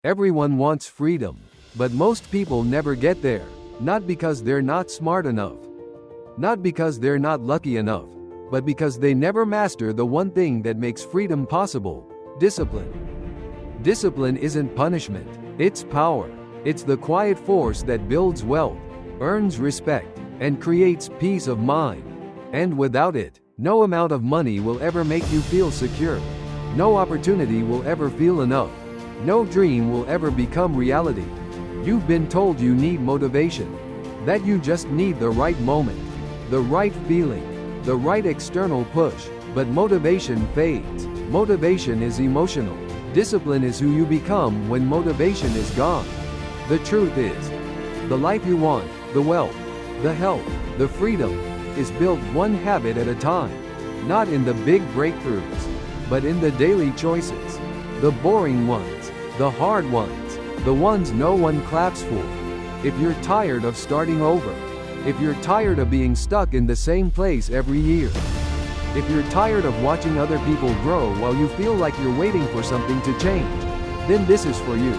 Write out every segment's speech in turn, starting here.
Everyone wants freedom, but most people never get there, not because they're not smart enough, not because they're not lucky enough, but because they never master the one thing that makes freedom possible: discipline. Discipline isn't punishment, it's power. It's the quiet force that builds wealth, earns respect, and creates peace of mind. And without it, no amount of money will ever make you feel secure. No opportunity will ever feel enough. No dream will ever become reality. You've been told you need motivation, that you just need the right moment, the right feeling, the right external push, but motivation fades. Motivation is emotional. Discipline is who you become when motivation is gone. The truth is, the life you want, the wealth, the health, the freedom, is built one habit at a time. Not in the big breakthroughs, but in the daily choices. The boring ones, the hard ones, the ones no one claps for. If you're tired of starting over, if you're tired of being stuck in the same place every year, if you're tired of watching other people grow while you feel like you're waiting for something to change, then this is for you.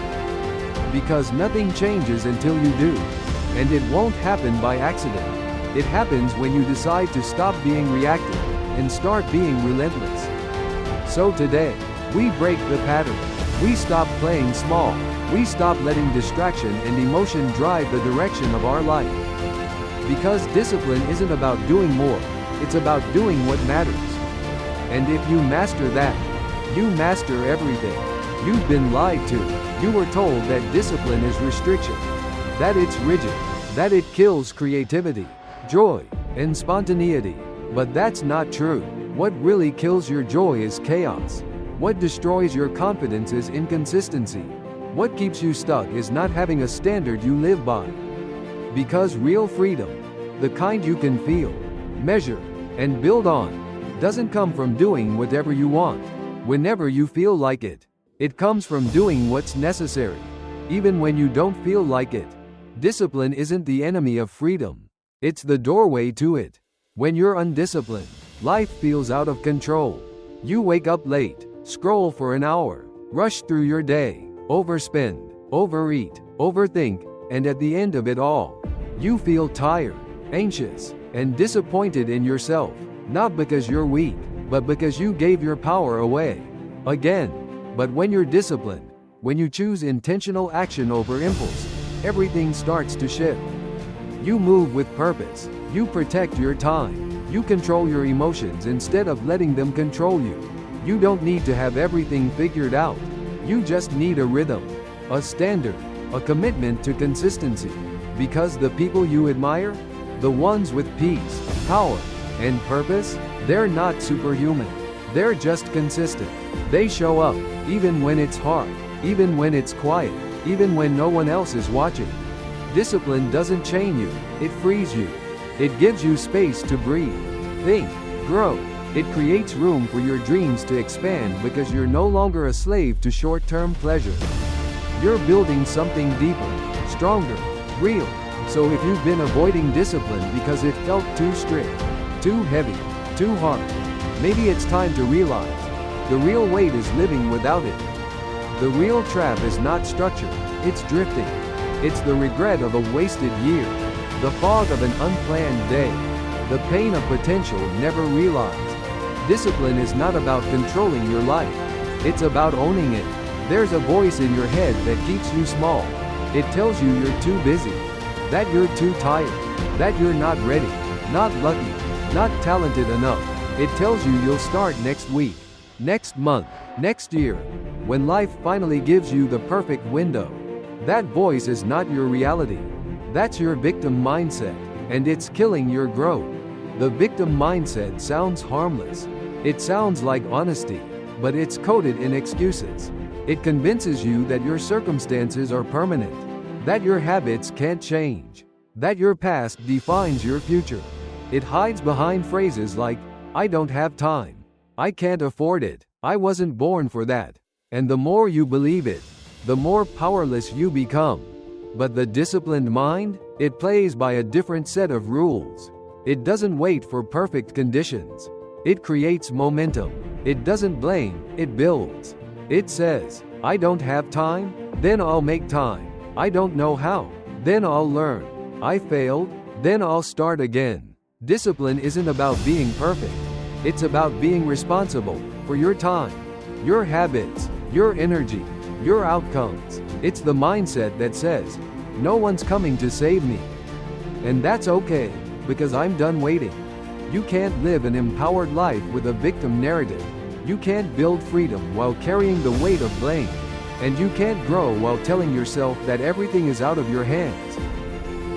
Because nothing changes until you do. And it won't happen by accident. It happens when you decide to stop being reactive and start being relentless. So today, we break the pattern. We stop playing small. We stop letting distraction and emotion drive the direction of our life. Because discipline isn't about doing more, it's about doing what matters. And if you master that, you master everything. You've been lied to. You were told that discipline is restriction, that it's rigid, that it kills creativity, joy, and spontaneity. But that's not true. What really kills your joy is chaos. What destroys your confidence is inconsistency. What keeps you stuck is not having a standard you live by. Because real freedom, the kind you can feel, measure, and build on, doesn't come from doing whatever you want, whenever you feel like it. It comes from doing what's necessary, even when you don't feel like it. Discipline isn't the enemy of freedom. It's the doorway to it. When you're undisciplined, life feels out of control. You wake up late, scroll for an hour, rush through your day, overspend, overeat, overthink, and at the end of it all, you feel tired, anxious, and disappointed in yourself. Not because you're weak, but because you gave your power away. Again. But when you're disciplined, when you choose intentional action over impulse, everything starts to shift. You move with purpose. You protect your time. You control your emotions instead of letting them control you. You don't need to have everything figured out. You just need a rhythm, a standard, a commitment to consistency. Because the people you admire, the ones with peace, power, and purpose, they're not superhuman. They're just consistent. They show up, even when it's hard, even when it's quiet, even when no one else is watching. Discipline doesn't chain you, it frees you. It gives you space to breathe, think, grow. It creates room for your dreams to expand because you're no longer a slave to short-term pleasure. You're building something deeper, stronger, real. So if you've been avoiding discipline because it felt too strict, too heavy, too hard, maybe it's time to realize the real weight is living without it. The real trap is not structure, it's drifting. It's the regret of a wasted year, the fog of an unplanned day, the pain of potential never realized. Discipline is not about controlling your life, it's about owning it. There's a voice in your head that keeps you small. It tells you you're too busy, that you're too tired, that you're not ready, not lucky, not talented enough. It tells you you'll start next week, next month, next year, when life finally gives you the perfect window. That voice is not your reality. That's your victim mindset, and it's killing your growth. The victim mindset sounds harmless. It sounds like honesty, but it's coated in excuses. It convinces you that your circumstances are permanent, that your habits can't change, that your past defines your future. It hides behind phrases like, "I don't have time. I can't afford it. I wasn't born for that." And the more you believe it, the more powerless you become. But the disciplined mind, it plays by a different set of rules. It doesn't wait for perfect conditions. It creates momentum. It doesn't blame, it builds. It says, I don't have time? Then I'll make time. I don't know how? Then I'll learn. I failed? Then I'll start again. Discipline isn't about being perfect. It's about being responsible for your time, your habits, your energy, your outcomes. It's the mindset that says, no one's coming to save me. And that's okay, because I'm done waiting. You can't live an empowered life with a victim narrative. You can't build freedom while carrying the weight of blame. And you can't grow while telling yourself that everything is out of your hands.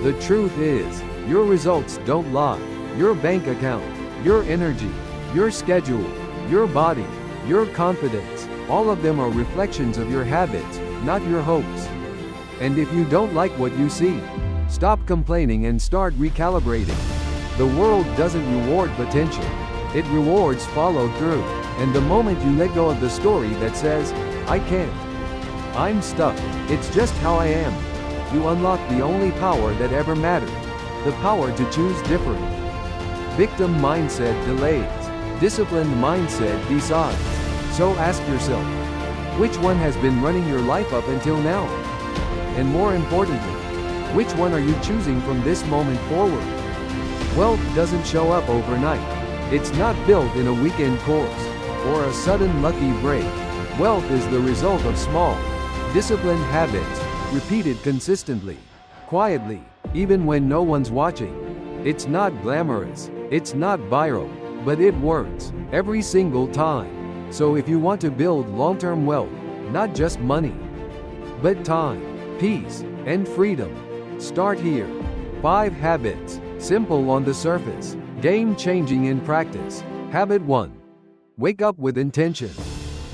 The truth is, your results don't lie. Your bank account, your energy, your schedule, your body, your confidence, all of them are reflections of your habits, not your hopes. And if you don't like what you see, stop complaining and start recalibrating. The world doesn't reward potential. It rewards follow through. And the moment you let go of the story that says, I can't, I'm stuck, it's just how I am, you unlock the only power that ever mattered, the power to choose different. Victim mindset delays. Disciplined mindset decides. So ask yourself, which one has been running your life up until now? And more importantly, which one are you choosing from this moment forward? Wealth doesn't show up overnight. It's not built in a weekend course or a sudden lucky break. Wealth is the result of small, disciplined habits, repeated consistently, quietly, even when no one's watching. It's not glamorous, it's not viral, but it works, every single time. So if you want to build long-term wealth, not just money, but time, peace, and freedom, start here. 5 habits, simple on the surface, game-changing in practice. Habit 1. Wake up with intention.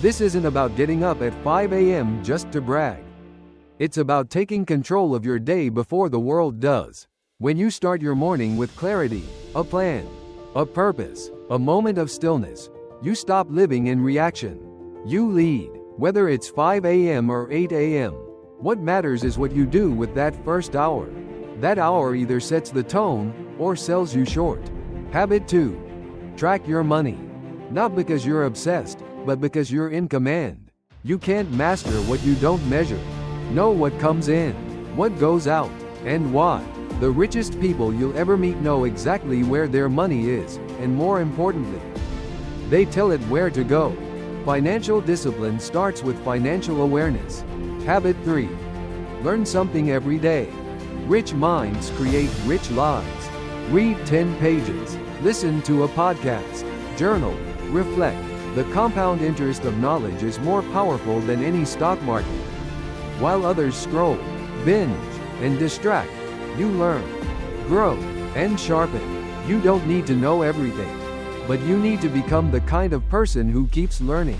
This isn't about getting up at 5 a.m. just to brag. It's about taking control of your day before the world does. When you start your morning with clarity, a plan, a purpose, a moment of stillness, you stop living in reaction. You lead, whether it's 5 a.m. or 8 a.m. What matters is what you do with that first hour. That hour either sets the tone or sells you short. Habit 2. Track your money. Not because you're obsessed, but because you're in command. You can't master what you don't measure. Know what comes in, what goes out, and why. The richest people you'll ever meet know exactly where their money is, and more importantly, they tell it where to go. Financial discipline starts with financial awareness. Habit 3. Learn something every day. Rich minds create rich lives. Read 10 pages. Listen to a podcast. Journal. Reflect. The compound interest of knowledge is more powerful than any stock market. While others scroll, binge, and distract, you learn, grow, and sharpen. You don't need to know everything, but you need to become the kind of person who keeps learning.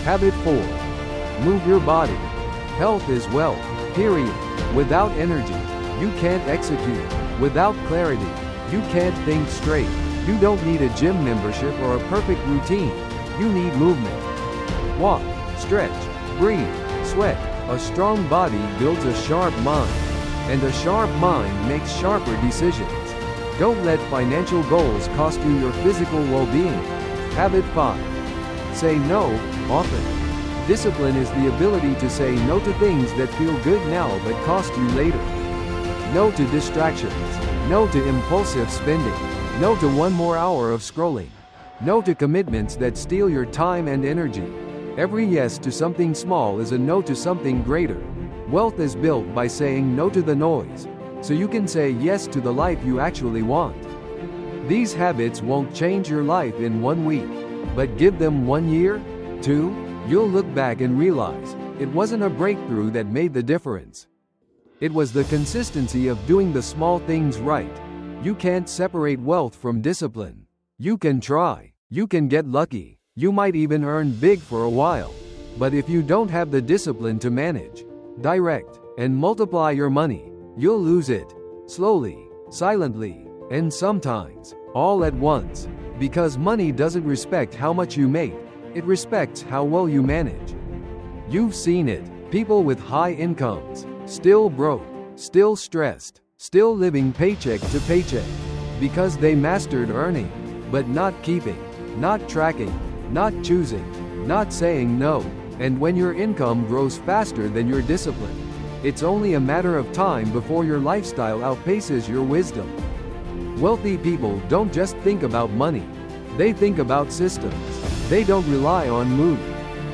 Habit 4. Move your body. Health is wealth, period. Without energy, you can't execute. Without clarity, you can't think straight. You don't need a gym membership or a perfect routine. You need movement. Walk, stretch, breathe, sweat. A strong body builds a sharp mind, and a sharp mind makes sharper decisions. Don't let financial goals cost you your physical well-being. Habit 5. Say no, often. Discipline is the ability to say no to things that feel good now but cost you later. No to distractions. No to impulsive spending. No to one more hour of scrolling. No to commitments that steal your time and energy. Every yes to something small is a no to something greater. Wealth is built by saying no to the noise, so you can say yes to the life you actually want. These habits won't change your life in 1 week, but give them 1 year, 2, you'll look back and realize it wasn't a breakthrough that made the difference. It was the consistency of doing the small things right. You can't separate wealth from discipline. You can try, you can get lucky. You might even earn big for a while. But if you don't have the discipline to manage, direct, and multiply your money, you'll lose it. Slowly, silently, and sometimes, all at once. Because money doesn't respect how much you make, it respects how well you manage. You've seen it. People with high incomes, still broke, still stressed, still living paycheck to paycheck. Because they mastered earning, but not keeping, not tracking, not choosing, not saying no. And when your income grows faster than your discipline, it's only a matter of time before your lifestyle outpaces your wisdom. Wealthy people don't just think about money, they think about systems. They don't rely on mood,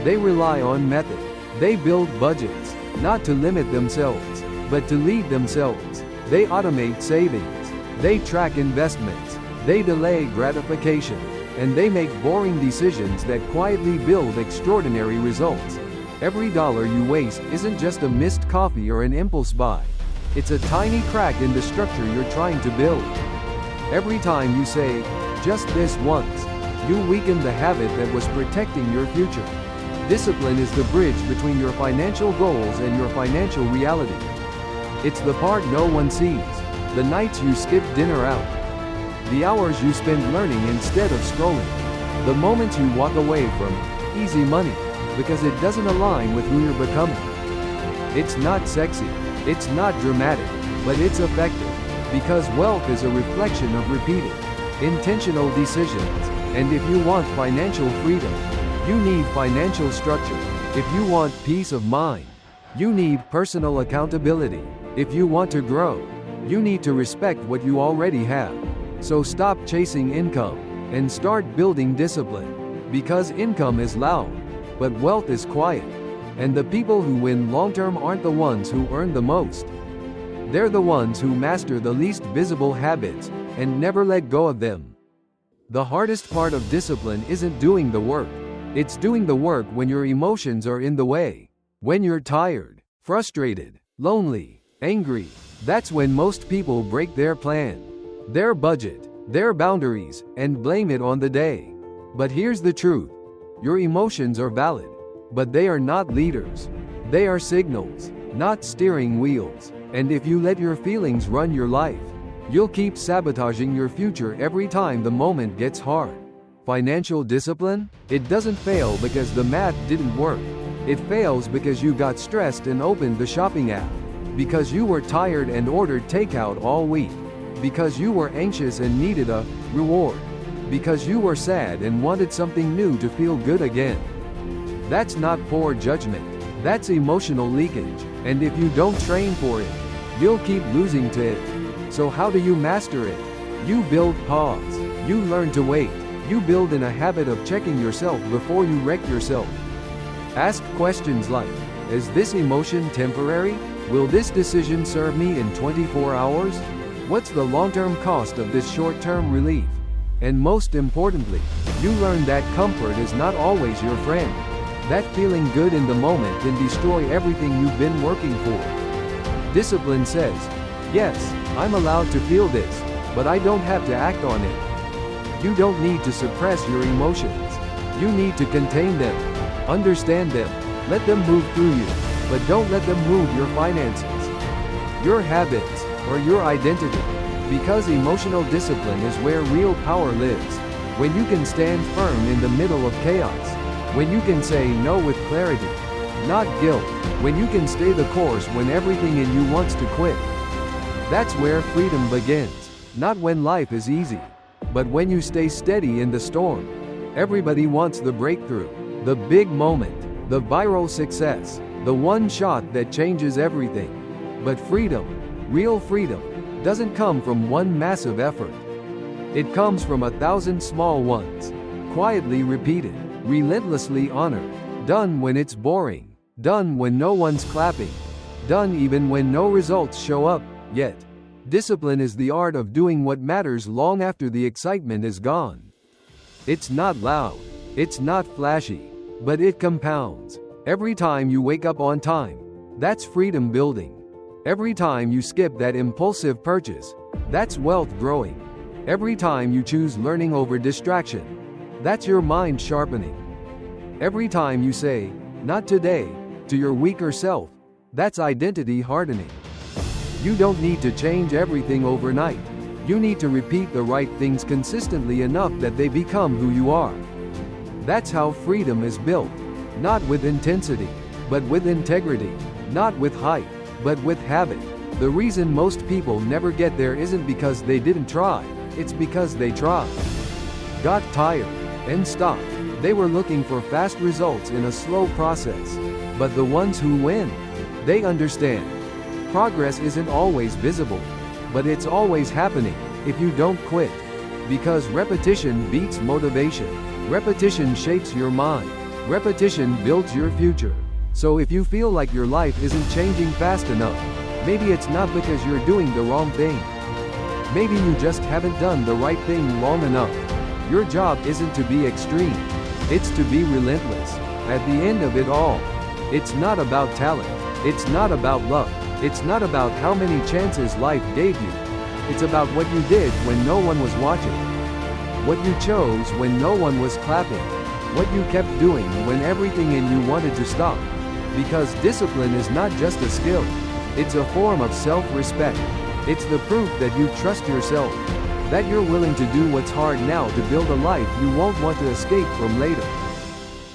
they rely on method. They build budgets, not to limit themselves, but to lead themselves. They automate savings, they track investments, they delay gratification, and they make boring decisions that quietly build extraordinary results. Every dollar you waste isn't just a missed coffee or an impulse buy. It's a tiny crack in the structure you're trying to build. Every time you say, just this once, you weaken the habit that was protecting your future. Discipline is the bridge between your financial goals and your financial reality. It's the part no one sees, the nights you skip dinner out, the hours you spend learning instead of scrolling, the moments you walk away from easy money because it doesn't align with who you're becoming. It's not sexy, it's not dramatic, but it's effective, because wealth is a reflection of repeated, intentional decisions. And if you want financial freedom, you need financial structure. If you want peace of mind, you need personal accountability. If you want to grow, you need to respect what you already have. So stop chasing income and start building discipline. Because income is loud, but wealth is quiet. And the people who win long-term aren't the ones who earn the most. They're the ones who master the least visible habits and never let go of them. The hardest part of discipline isn't doing the work. It's doing the work when your emotions are in the way. When you're tired, frustrated, lonely, angry. That's when most people break their plan, their budget, their boundaries, and blame it on the day. But here's the truth. Your emotions are valid, but they are not leaders. They are signals, not steering wheels. And if you let your feelings run your life, you'll keep sabotaging your future every time the moment gets hard. Financial discipline? It doesn't fail because the math didn't work. It fails because you got stressed and opened the shopping app. Because you were tired and ordered takeout all week. Because you were anxious and needed a reward. Because you were sad and wanted something new to feel good again. That's not poor judgment. That's emotional leakage. And if you don't train for it, you'll keep losing to it. So how do you master it? You build pause. You learn to wait. You build in a habit of checking yourself before you wreck yourself. Ask questions like, is this emotion temporary? Will this decision serve me in 24 hours? What's the long-term cost of this short-term relief? And most importantly, you learn that comfort is not always your friend. That feeling good in the moment can destroy everything you've been working for. Discipline says, yes, I'm allowed to feel this, but I don't have to act on it. You don't need to suppress your emotions. You need to contain them, understand them, let them move through you, but don't let them move your finances, your habits, or your identity. Because emotional discipline is where real power lives. When you can stand firm in the middle of chaos. When you can say no with clarity, not guilt. When you can stay the course when everything in you wants to quit. That's where freedom begins. Not when life is easy, but when you stay steady in the storm. Everybody wants the breakthrough, the big moment, the viral success, the one shot that changes everything. But freedom, real freedom, doesn't come from one massive effort. It comes from 1,000 small ones, quietly repeated, relentlessly honored, done when it's boring, done when no one's clapping, done even when no results show up yet. Discipline is the art of doing what matters long after the excitement is gone. It's not loud, it's not flashy, but it compounds. Every time you wake up on time, that's freedom building. Every time you skip that impulsive purchase, that's wealth growing. Every time you choose learning over distraction, that's your mind sharpening. Every time you say, not today, to your weaker self, that's identity hardening. You don't need to change everything overnight. You need to repeat the right things consistently enough that they become who you are. That's how freedom is built. Not with intensity, but with integrity. Not with hype, but with habit. The reason most people never get there isn't because they didn't try, it's because they tried, got tired, and stopped. They were looking for fast results in a slow process. But the ones who win, they understand. Progress isn't always visible, but it's always happening if you don't quit. Because repetition beats motivation. Repetition shapes your mind. Repetition builds your future. So if you feel like your life isn't changing fast enough, maybe it's not because you're doing the wrong thing. Maybe you just haven't done the right thing long enough. Your job isn't to be extreme. It's to be relentless. At the end of it all, it's not about talent. It's not about luck. It's not about how many chances life gave you. It's about what you did when no one was watching. What you chose when no one was clapping. What you kept doing when everything in you wanted to stop. Because discipline is not just a skill. It's a form of self-respect. It's the proof that you trust yourself. That you're willing to do what's hard now to build a life you won't want to escape from later.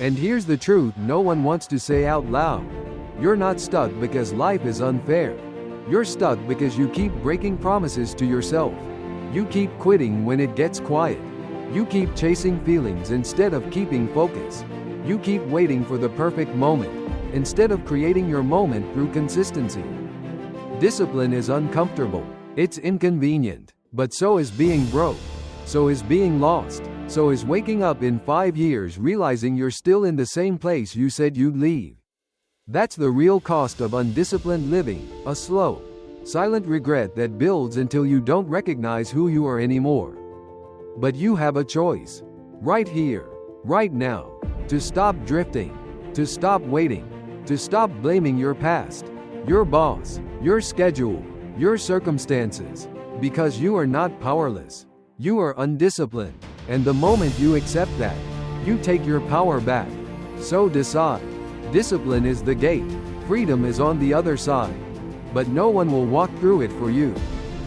And here's the truth no one wants to say out loud. You're not stuck because life is unfair. You're stuck because you keep breaking promises to yourself. You keep quitting when it gets quiet. You keep chasing feelings instead of keeping focus. You keep waiting for the perfect moment, instead of creating your moment through consistency. Discipline is uncomfortable. It's inconvenient. But so is being broke. So is being lost. So is waking up in 5 years realizing you're still in the same place you said you'd leave. That's the real cost of undisciplined living, a slow, silent regret that builds until you don't recognize who you are anymore. But you have a choice. Right here, right now, to stop drifting, to stop waiting, to stop blaming your past, your boss, your schedule, your circumstances. Because you are not powerless. You are undisciplined. And the moment you accept that, you take your power back. So decide. Discipline is the gate. Freedom is on the other side. But no one will walk through it for you.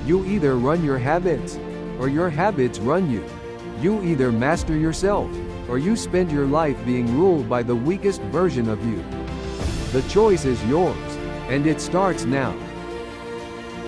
You either run your habits, or your habits run you. You either master yourself, or you spend your life being ruled by the weakest version of you. The choice is yours. And it starts now.